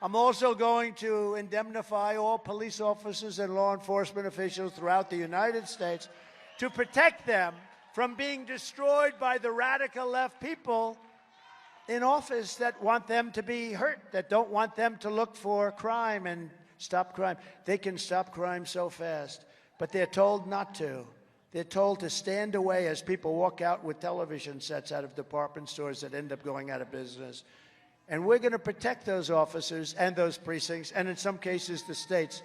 I'm also going to indemnify all police officers and law enforcement officials throughout the United States to protect them from being destroyed by the radical left people in office that want them to be hurt, that don't want them to look for crime and stop crime. They can stop crime so fast, but they're told not to. They're told to stand away as people walk out with television sets out of department stores that end up going out of business. And we're going to protect those officers and those precincts, and in some cases the states,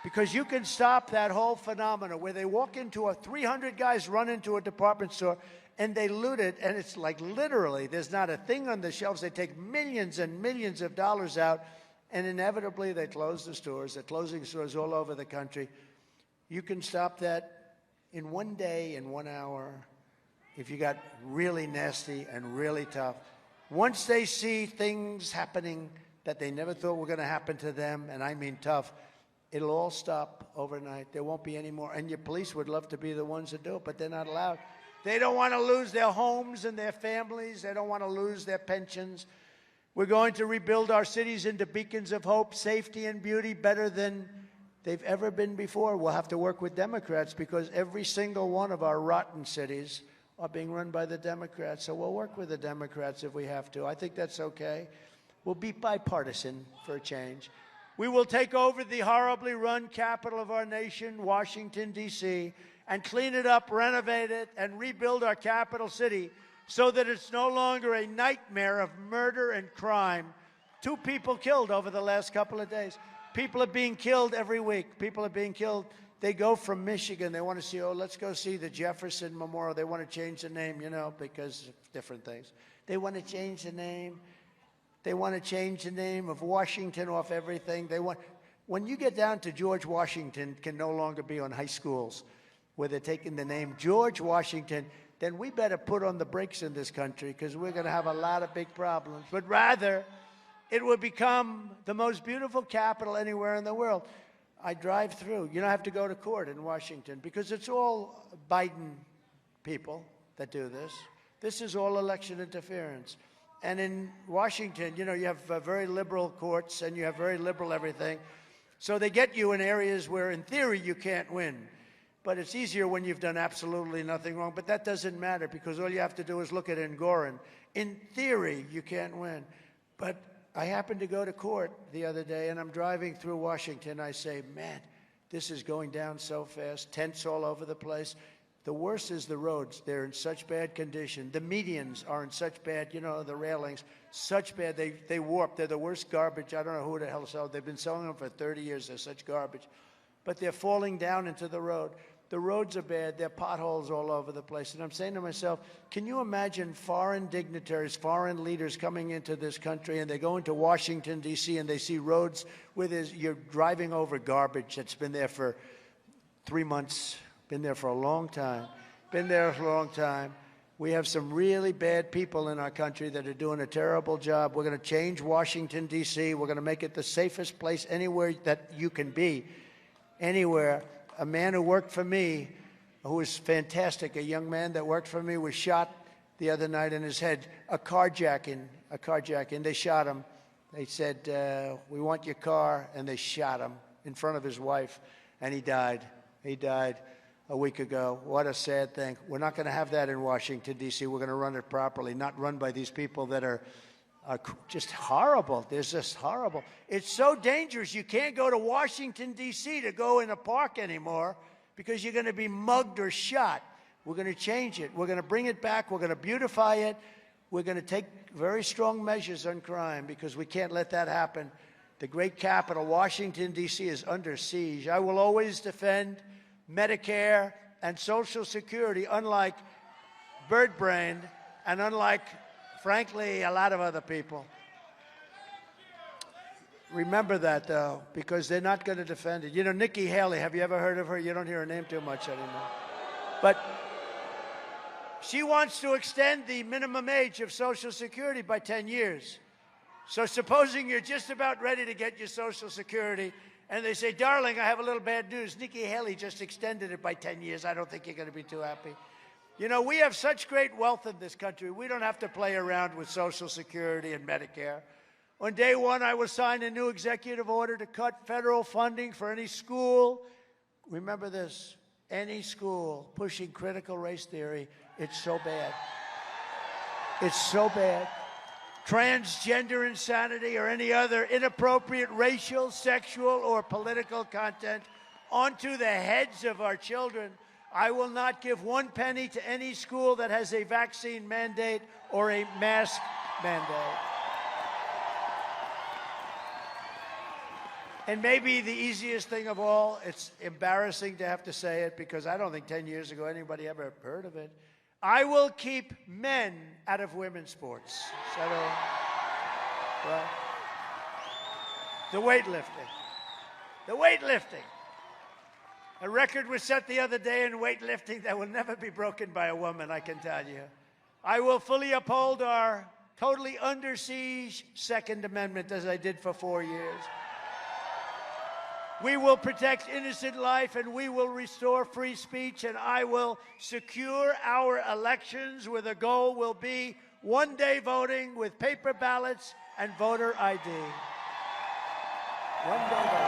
because you can stop that whole phenomenon where they walk into 300 guys run into a department store and they loot it, and it's like literally there's not a thing on the shelves. They take millions and millions of dollars out, and inevitably they close the stores. They're closing stores all over the country. You can stop that in 1 day, in 1 hour, if you got really nasty and really tough. Once they see things happening that they never thought were going to happen to them, and I mean tough, it'll all stop overnight. There won't be any more. And your police would love to be the ones that do it, but they're not allowed. They don't want to lose their homes and their families. They don't want to lose their pensions. We're going to rebuild our cities into beacons of hope, safety, and beauty better than they've ever been before. We'll have to work with Democrats because every single one of our rotten cities are being run by the Democrats. So we'll work with the Democrats if we have to. I think that's okay. We'll be bipartisan for a change. We will take over the horribly run capital of our nation, Washington, D.C., and clean it up, renovate it, and rebuild our capital city so that it's no longer a nightmare of murder and crime. 2 people killed over the last couple of days. People are being killed every week. People are being killed. They go from Michigan. They want to see, let's go see the Jefferson Memorial. They want to change the name, because of different things. They want to change the name. They want to change the name of Washington off everything. When you get down to George Washington can no longer be on high schools where they're taking the name George Washington, then we better put on the brakes in this country because we're going to have a lot of big problems. But rather, it will become the most beautiful capital anywhere in the world. I drive through. You don't have to go to court in Washington because it's all Biden people that do this. This is all election interference. And in Washington, you have very liberal courts and you have very liberal everything. So they get you in areas where, in theory, you can't win. But it's easier when you've done absolutely nothing wrong. But that doesn't matter because all you have to do is look at Engoron. In theory, you can't win. But I happened to go to court the other day, and I'm driving through Washington. I say, man, this is going down so fast. Tents all over the place. The worst is the roads. They're in such bad condition. The medians are in such bad, the railings, such bad. They warp. They're the worst garbage. I don't know who the hell sells. They've been selling them for 30 years. They're such garbage. But they're falling down into the road. The roads are bad. There are potholes all over the place. And I'm saying to myself, can you imagine foreign dignitaries, foreign leaders coming into this country, and they go into Washington, D.C., and they see roads where you're driving over garbage that's been there for 3 months, been there for a long time, We have some really bad people in our country that are doing a terrible job. We're going to change Washington, D.C. We're going to make it the safest place anywhere that you can be, anywhere. A man who worked for me, who was fantastic, a young man that worked for me, was shot the other night in his head. A carjacking. They shot him. They said, we want your car, and they shot him in front of his wife, and he died. He died a week ago. What a sad thing. We're not going to have that in Washington, D.C. We're going to run it properly, not run by these people that are just horrible. They're just horrible. It's so dangerous. You can't go to Washington, D.C. to go in a park anymore because you're going to be mugged or shot. We're going to change it. We're going to bring it back. We're going to beautify it. We're going to take very strong measures on crime because we can't let that happen. The great capital, Washington, D.C., is under siege. I will always defend Medicare and Social Security, unlike Bird Brain and unlike, frankly, a lot of other people. Remember that, though, because they're not going to defend it. Nikki Haley, have you ever heard of her? You don't hear her name too much anymore. But she wants to extend the minimum age of Social Security by 10 years. So supposing you're just about ready to get your Social Security, and they say, darling, I have a little bad news. Nikki Haley just extended it by 10 years. I don't think you're going to be too happy. We have such great wealth in this country. We don't have to play around with Social Security and Medicare. On day one, I will sign a new executive order to cut federal funding for any school. Remember this, any school pushing critical race theory. It's so bad. It's so bad. Transgender insanity or any other inappropriate racial, sexual, or political content onto the heads of our children. I will not give one penny to any school that has a vaccine mandate or a mask mandate. And maybe the easiest thing of all, it's embarrassing to have to say it because I don't think 10 years ago anybody ever heard of it. I will keep men out of women's sports. Well, the weightlifting. The weightlifting. A record was set the other day in weightlifting that will never be broken by a woman, I can tell you. I will fully uphold our totally under siege Second Amendment as I did for 4 years. We will protect innocent life, and we will restore free speech, and I will secure our elections where the goal will be one-day voting with paper ballots and voter ID. One-day voting.